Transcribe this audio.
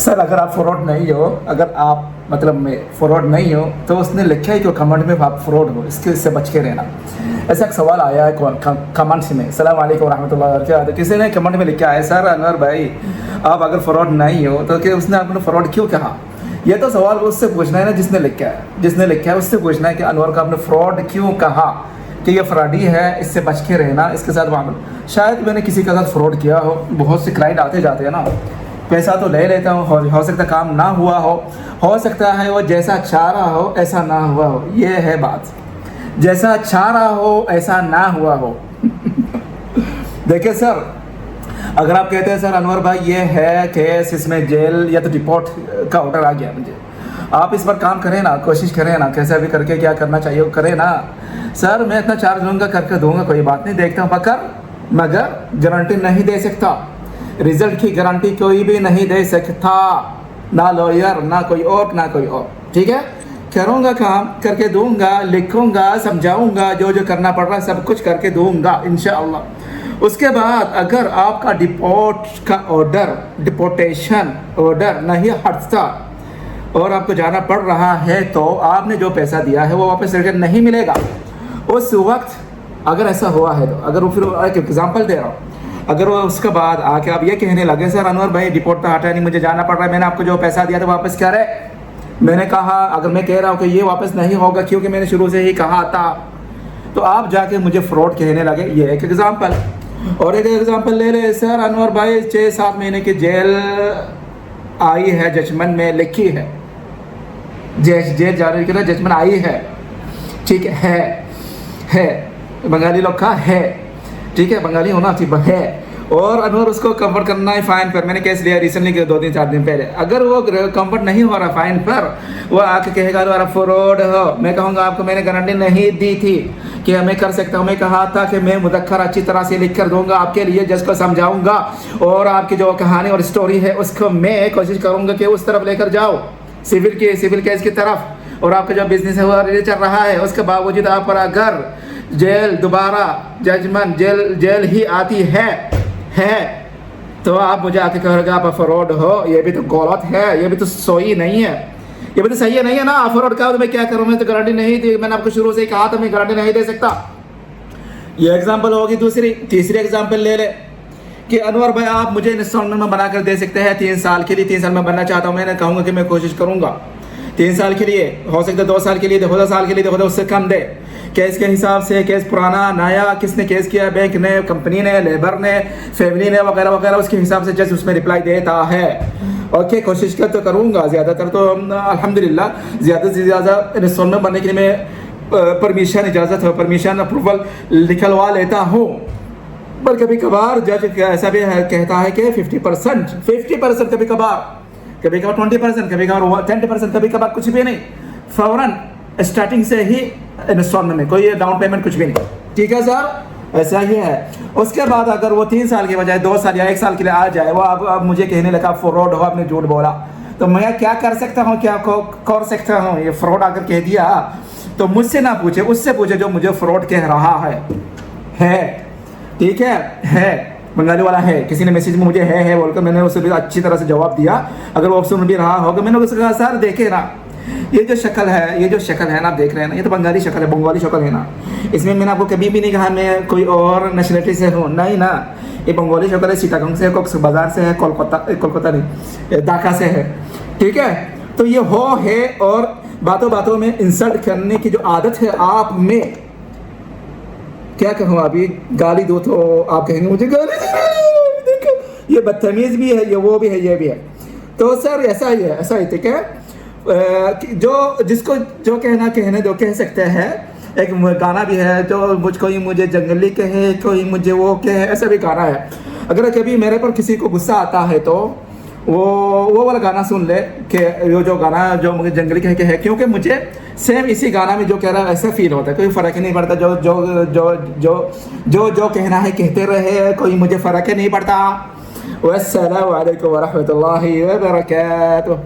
Sir अगर आप fraud नहीं हो, अगर आप मतलब में फ्रॉड नहीं हो तो उसने लिखा है कि कमेंट में आप फ्रॉड हो, इससे बच के रहना। ऐसा एक सवाल आया है कमेंट्स में। अस्सलाम वालेकुम रहमतुल्लाहि व बरकातहू। किसी ने कमेंट में लिखा है, सर अनवर भाई आप अगर फ्रॉड नहीं हो तो कि उसने आपने फ्रॉड क्यों कहा। ये तो सवाल उससे पूछना है ना जिसने लिखा है, उससे पूछना है कि अनवर का आपने फ्रॉड क्यों कहा, कि ये फ्रॉडी है, इससे बच के रहना, इसके साथ मामला। शायद मैंने किसी के साथ फ्रॉड किया हो, बहुत से क्लाइंट आते जाते हैं ना, पैसा तो ले लेता हूँ, हो सकता काम ना हुआ हो सकता है वो जैसा चाह रहा हो ऐसा ना हुआ हो। ये है बात, जैसा चाह रहा हो ऐसा ना हुआ हो। देखिए सर, अगर आप कहते हैं सर अनवर भाई ये है केस, इसमें जेल या तो डिपोर्ट का ऑर्डर आ गया मुझे, आप इस पर काम करें ना, कोशिश करें ना, कैसे भी करके क्या करना चाहिए वो करें ना। सर मैं इतना चार्ज लूँगा करके दूंगा, कोई बात नहीं, देखता हूँ, मगर गारंटी नहीं दे सकता, रिजल्ट की गारंटी कोई भी नहीं दे सकता, ना लॉयर ना कोई और, ठीक है। करूँगा, काम करके दूंगा, लिखूंगा, समझाऊंगा, जो जो करना पड़ रहा है सब कुछ करके दूंगा इंशाअल्लाह। उसके बाद अगर आपका डिपोर्टेशन ऑर्डर नहीं हटता और आपको जाना पड़ रहा है तो आपने जो पैसा दिया है वो वापस रिटर्न नहीं मिलेगा। उस वक्त अगर ऐसा हुआ है तो, अगर वो फिर एक एग्जांपल दे रहा हूँ, अगर वो उसके बाद आके आप ये कहने लगे सर अनवर भाई डिपोर्ट तो हटा नहीं, मुझे जाना पड़ रहा है, मैंने आपको जो पैसा दिया था वापस क्या रहे, मैंने कहा, अगर मैं कह रहा हूँ कि ये वापस नहीं होगा क्योंकि मैंने शुरू से ही कहा था, तो आप जाके मुझे फ्रॉड कहने लगे। ये एक एग्जांपल। और एक एग्जांपल ले ले, सर अनवर भाई 6-7 महीने की जेल आई है, जजमेंट में लिखी है, जेल जाने के लिए जजमेंट आई है, ठीक है, बंगाली लोग का है, ठीक है, बंगाली होना चाहिए है। और अनवर उसको कम्फर्ट करना है फाइन पर, मैंने केस लिया रिसेंटली 2-4 दिन पहले। अगर वो कम्फर्ट नहीं हो रहा फाइन पर, वो आके कहेगा अनवर फ्रॉड हो, मैं कहूँगा आपको मैंने गारंटी नहीं दी थी कि मैं कर सकता हूँ, मैं कहा था कि मैं मुदक्कर अच्छी तरह से लिख कर दूंगा आपके लिए, जज को समझाऊंगा और आपकी जो कहानी और स्टोरी है उसको मैं कोशिश करूँगा कि उस तरफ लेकर जाओ, सिविल केस की तरफ, और आपका जो बिजनेस है वो चल रहा है। उसके बावजूद आप पर अगर जेल दोबारा जजमेंट जेल ही आती है तो आप मुझे आके कहोगे आप फ्रॉड हो, ये भी तो गलत है, ये भी तो सही नहीं है, ये भी तो सही है नहीं है ना। फ्रॉड का तो मैं क्या करूँ, मैं तो गारंटी नहीं दी, मैंने आपको शुरू से ही कहा था मैं गारंटी नहीं दे सकता। ये एग्जांपल होगी। तीसरी एग्जांपल ले ले कि अनवर भाई आप मुझे इंस्टॉलमेंट में बनाकर दे सकते हैं 3 साल के लिए, 3 साल में बनना चाहता हूँ, मैंने कहूँगा कि मैं कोशिश करूँगा 3 साल के लिए, हो सकता है 2 साल के लिए, 2 साल के लिए, देखो उससे कम दे। केस के हिसाब से, केस पुराना नया, किसने केस किया, बैंक ने, कंपनी ने, लेबर ने, फैमिली ने, वगैरह वगैरह, उसके हिसाब से जज उसमें रिप्लाई देता है। ओके, कोशिश कर तो करूँगा, ज़्यादातर तो अल्हम्दुलिल्लाह ज़्यादा से ज़्यादा इंस्टॉलमेंट बनने के लिए मैं परमिशन अप्रूवल निकलवा लेता हूँ। पर कभी कभार जज ऐसा भी कहता है कि 50% कभी कभार 20%, कभी कभार 10%, कभी कभार कुछ भी नहीं, फौरन स्टार्टिंग से ही इंस्टॉलमेंट में कोई डाउन पेमेंट कुछ भी नहीं, ठीक है सर, ऐसा ही है। उसके बाद अगर वो 3 साल के बजाय 2 साल या 1 साल के लिए आ जाए, वो अब मुझे कहने लगा फ्रॉड हो, आपने झूठ बोला, तो मैं क्या कर सकता हूँ, क्या कर सकता हूँ। ये फ्रॉड अगर कह दिया तो मुझसे ना पूछे, उससे पूछे जो मुझे फ्रॉड कह रहा है, ठीक है, बंगाली वाला है। किसी ने मैसेज में मुझे है बोलकर, मैंने उसे भी अच्छी तरह से जवाब दिया। अगर वो सुन भी रहा होगा, मैंने उससे कहा सर देखे ना, ये जो शक्ल है ना, आप देख रहे हैं ना, ये तो बंगाली शक्ल है ना, इसमें मैंने आपको कभी भी नहीं कहा मैं कोई और नेशनलिटी से हूँ, नहीं ना, ये बंगाली शक्ल है, सीतागंज से है, कॉक्स बाजार से है, कोलकाता नहीं, ढाका से है, ठीक है। तो ये है, और बातों में इंसल्ट करने की जो आदत है आप में, क्या कहूँ, अभी गाली दो तो आप कहेंगे मुझे गाली देखो, ये बदतमीज भी है, ये वो भी है, ये भी है। तो सर ऐसा ही ठीक है, जो जो कहने दो कह सकते हैं। एक गाना भी है, जो मुझे जंगली कहे, कोई मुझे वो कहे, ऐसा भी गाना है। अगर कभी मेरे पर किसी को गुस्सा आता है तो वो वाला गाना सुन ले कि जो गाना जो मुझे जंगली कह के है, क्योंकि मुझे सेम इसी गाना में जो कह रहा है ऐसा फील होता है, कोई फ़र्क ही नहीं पड़ता, जो कहना है कहते रहे, कोई मुझे फ़र्क ही नहीं पड़ता। वस्सलामु अलैकुम वरहमतुल्लाहि वबरकातुहू।